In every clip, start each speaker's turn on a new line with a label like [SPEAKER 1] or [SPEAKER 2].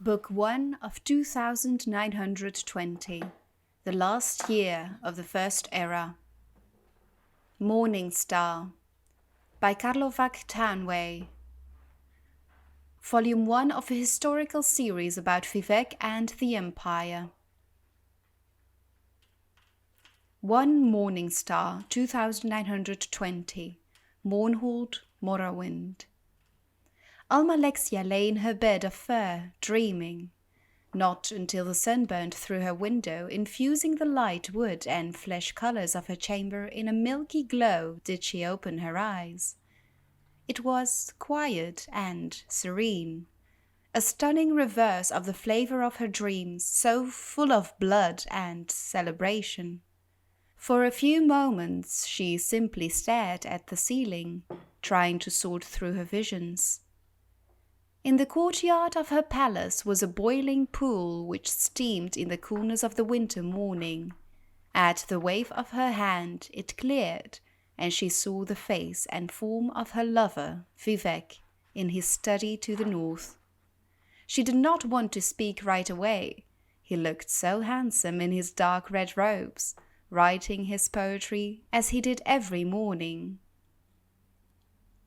[SPEAKER 1] Book 1 of 2920, the last year of the First Era. Morning Star by Karlovac Tanway. Volume 1 of a historical series about Vivec and the Empire. 1 Morning Star, 2920, Mournhold, Morrowind. Almalexia lay in her bed of fur, dreaming. Not until the sun burned through her window, infusing the light wood and flesh colors of her chamber in a milky glow, did she open her eyes. It was quiet and serene, a stunning reverse of the flavor of her dreams, so full of blood and celebration. For a few moments she simply stared at the ceiling, trying to sort through her visions. In the courtyard of her palace was a boiling pool which steamed in the coolness of the winter morning. At the wave of her hand it cleared, and she saw the face and form of her lover, Vivec, in his study to the north. She did not want to speak right away. He looked so handsome in his dark red robes, writing his poetry as he did every morning.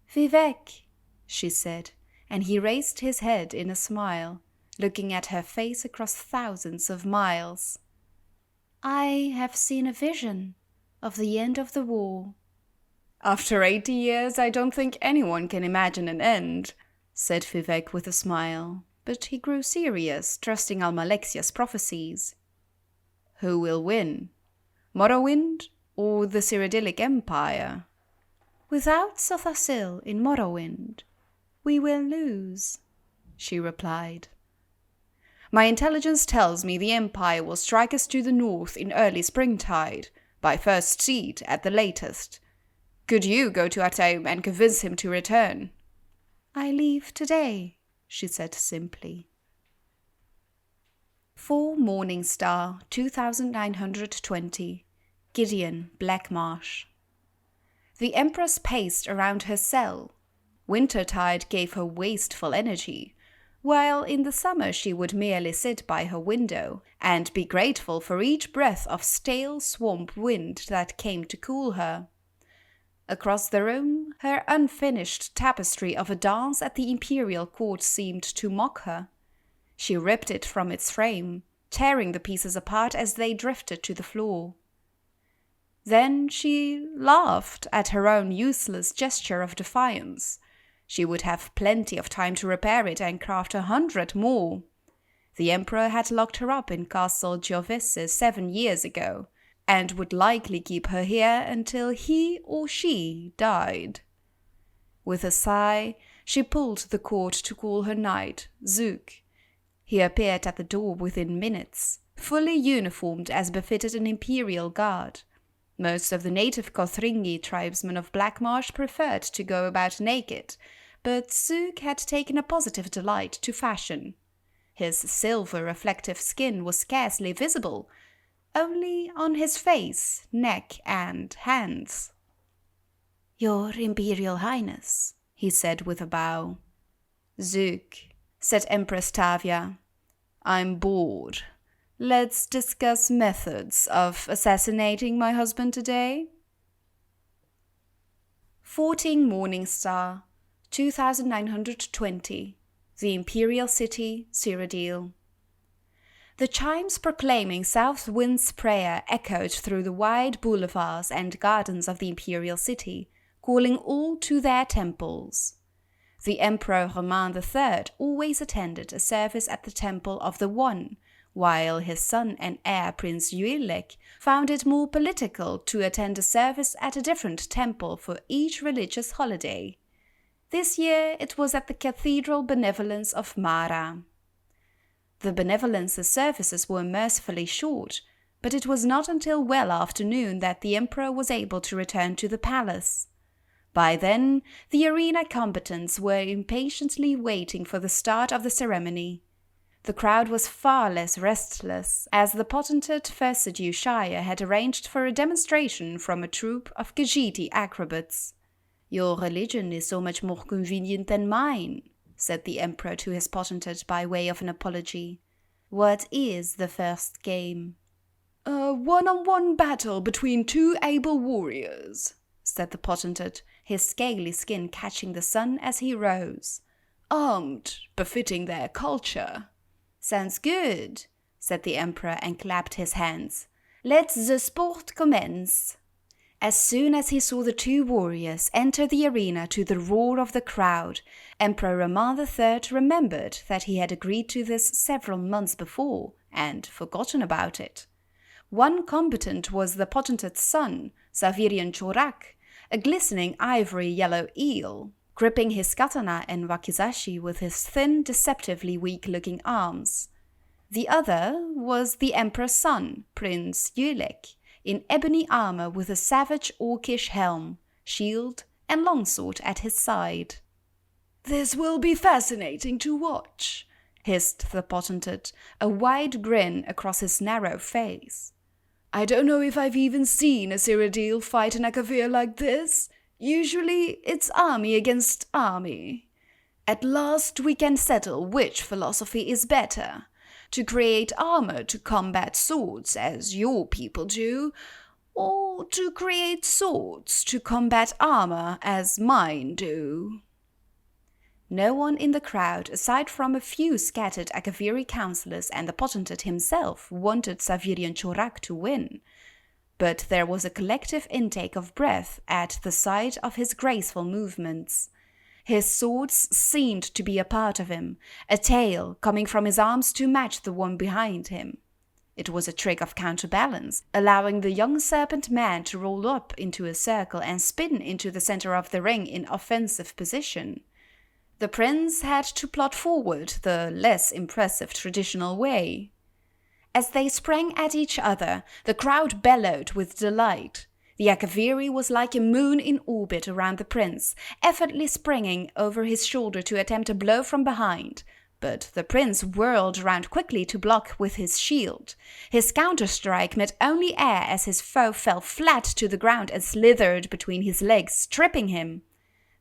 [SPEAKER 1] "Vivec," she said, and he raised his head in a smile, looking at her face across thousands of miles. "I have seen a vision of the end of the war." "After 80 years, I don't think anyone can imagine an end," said Vivec with a smile, but he grew serious, trusting Almalexia's prophecies. "Who will win? Morrowind or the Cyrodiilic Empire?" "Without Sotha Sil in Morrowind, we will lose," she replied. "My intelligence tells me the Empire will strike us to the north in early springtide, by first seed at the latest. Could you go to Artaeum and convince him to return?" "I leave today," she said simply. 4 Morning Star, 2920, Gideon, Blackmarsh. The Empress paced around her cell. Wintertide gave her wasteful energy, while in the summer she would merely sit by her window and be grateful for each breath of stale swamp wind that came to cool her. Across the room, her unfinished tapestry of a dance at the imperial court seemed to mock her. She ripped it from its frame, tearing the pieces apart as they drifted to the floor. Then she laughed at her own useless gesture of defiance. She would have plenty of time to repair it and craft 100 more. The Emperor had locked her up in Castle Giovese 7 years ago, and would likely keep her here until he or she died. With a sigh, she pulled the cord to call her knight, Zuuk. He appeared at the door within minutes, fully uniformed as befitted an imperial guard. Most of the native Kothringi tribesmen of Blackmarsh preferred to go about naked, but Zuuk had taken a positive delight to fashion. His silver reflective skin was scarcely visible, only on his face, neck, and hands. "Your Imperial Highness," he said with a bow. "Zuuk," said Empress Tavia, "I'm bored. Let's discuss methods of assassinating my husband today." 14 Morning Star, 2920, the Imperial City, Cyrodiil. The chimes proclaiming South Wind's prayer echoed through the wide boulevards and gardens of the Imperial City, calling all to their temples. The Emperor Reman III always attended a service at the Temple of the One, while his son and heir Prince Juilek found it more political to attend a service at a different temple for each religious holiday. This year it was at the Cathedral Benevolence of Mara. The Benevolence's services were mercifully short, but it was not until well after noon that the Emperor was able to return to the palace. By then, the arena combatants were impatiently waiting for the start of the ceremony. The crowd was far less restless, as the potentate Versidue-Shaie had arranged for a demonstration from a troupe of Khajiiti acrobats. "Your religion is so much more convenient than mine," said the Emperor to his potentate by way of an apology. "What is the first game?"
[SPEAKER 2] "A one-on-one battle between two able warriors," said the potentate, his scaly skin catching the sun as he rose. "Armed, befitting their culture."
[SPEAKER 1] "Sounds good," said the Emperor and clapped his hands. "Let the sport commence." As soon as he saw the two warriors enter the arena to the roar of the crowd, Emperor Reman III remembered that he had agreed to this several months before and forgotten about it. One combatant was the potentate's son, Savirien-Chorak, a glistening ivory yellow eel, gripping his katana and wakizashi with his thin, deceptively weak-looking arms. The other was the Emperor's son, Prince Juilek, in ebony armor with a savage orcish helm, shield, and longsword at his side.
[SPEAKER 2] "This will be fascinating to watch," hissed the potentate, a wide grin across his narrow face. "I don't know if I've even seen a Cyrodiil fight an Akavir like this. Usually it's army against army. At last we can settle which philosophy is better. To create armor to combat swords, as your people do, or to create swords to combat armor, as mine do."
[SPEAKER 1] No one in the crowd, aside from a few scattered Akaviri councillors and the potentate himself, wanted Savirien-Chorak to win. But there was a collective intake of breath at the sight of his graceful movements. His swords seemed to be a part of him, a tail coming from his arms to match the one behind him. It was a trick of counterbalance, allowing the young serpent man to roll up into a circle and spin into the center of the ring in offensive position. The prince had to plod forward the less impressive traditional way. As they sprang at each other, the crowd bellowed with delight. The Akaviri was like a moon in orbit around the prince, effortlessly springing over his shoulder to attempt a blow from behind. But the prince whirled around quickly to block with his shield. His counter-strike met only air as his foe fell flat to the ground and slithered between his legs, tripping him.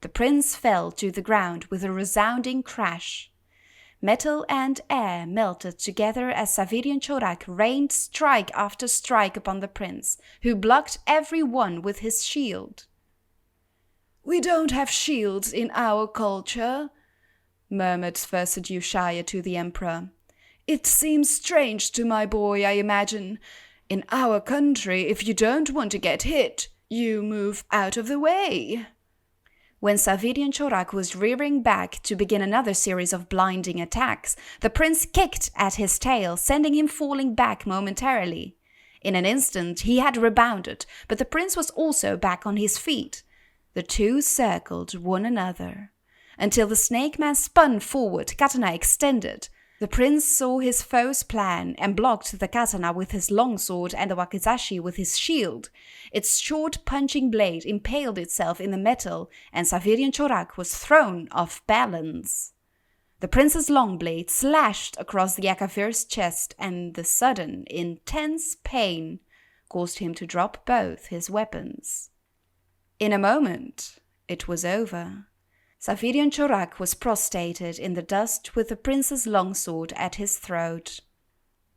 [SPEAKER 1] The prince fell to the ground with a resounding crash. Metal and air melted together as Savirien-Chorak rained strike after strike upon the prince, who blocked every one with his shield.
[SPEAKER 2] "We don't have shields in our culture," murmured Versidue-Shaie to the Emperor. "It seems strange to my boy, I imagine. In our country, if you don't want to get hit, you move out of the way."
[SPEAKER 1] When Savirien-Chorak was rearing back to begin another series of blinding attacks, the prince kicked at his tail, sending him falling back momentarily. In an instant he had rebounded, but the prince was also back on his feet. The two circled one another, until the snake man spun forward, katana extended. The prince saw his foe's plan and blocked the katana with his longsword and the wakizashi with his shield. Its short punching blade impaled itself in the metal, and Savirien-Chorak was thrown off balance. The prince's long blade slashed across the Akavir's chest, and the sudden, intense pain caused him to drop both his weapons. In a moment, it was over. Savirien-Chorak was prostrated in the dust with the prince's longsword at his throat.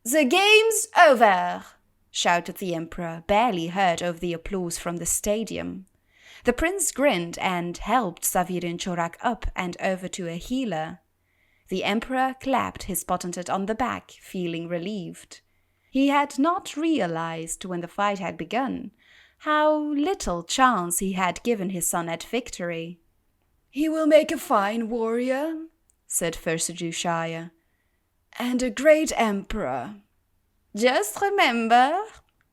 [SPEAKER 2] "The game's over!"
[SPEAKER 1] shouted the Emperor, barely heard over the applause from the stadium. The prince grinned and helped Savirien-Chorak up and over to a healer. The Emperor clapped his potentate on the back, feeling relieved. He had not realized, when the fight had begun, how little chance he had given his son at victory.
[SPEAKER 2] "He will make a fine warrior," said Versidue-Shaie, "and a great emperor."
[SPEAKER 1] "Just remember,"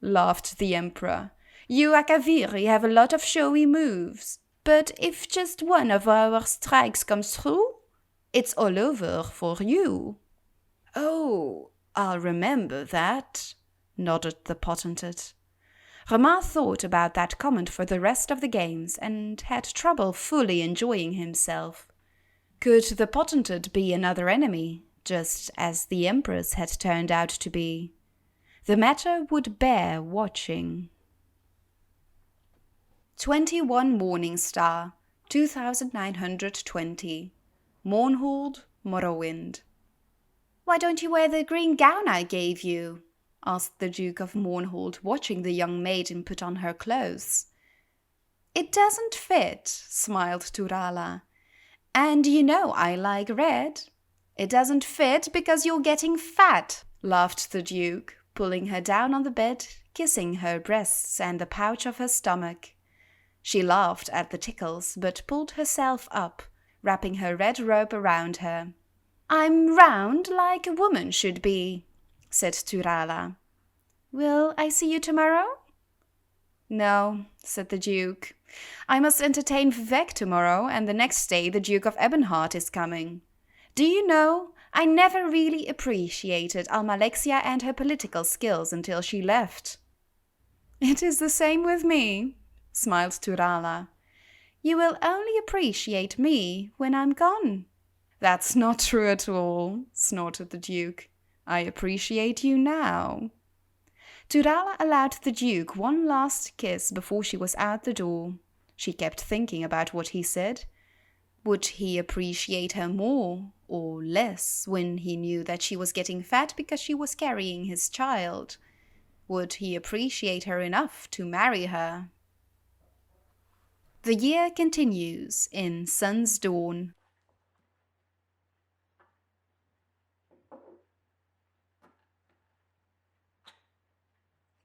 [SPEAKER 1] laughed the Emperor, "you Akaviri have a lot of showy moves, but if just one of our strikes comes through, it's all over for you."
[SPEAKER 2] "Oh, I'll remember that,"
[SPEAKER 1] nodded the potentate. Reman thought about that comment for the rest of the games and had trouble fully enjoying himself. Could the potentate be another enemy, just as the Empress had turned out to be? The matter would bear watching. 21 Morning Star, 2920. Mournhold, Morrowind. "Why don't you wear the green gown I gave you?" asked the Duke of Mournhold, watching the young maiden put on her clothes. "It doesn't fit," smiled Turala. "And you know I like red." "It doesn't fit because you're getting fat," laughed the Duke, pulling her down on the bed, kissing her breasts and the pouch of her stomach. She laughed at the tickles, but pulled herself up, wrapping her red robe around her. "I'm round like a woman should be," said Turala. "Will I see you tomorrow?" "No," said the Duke. "I must entertain Vivec tomorrow, and the next day the Duke of Ebonheart is coming. Do you know, I never really appreciated Almalexia and her political skills until she left." "It is the same with me," smiled Turala. "You will only appreciate me when I'm gone." "That's not true at all," snorted the Duke. "I appreciate you now." Turala allowed the Duke one last kiss before she was out the door. She kept thinking about what he said. Would he appreciate her more or less when he knew that she was getting fat because she was carrying his child? Would he appreciate her enough to marry her? The year continues in Sun's Dawn.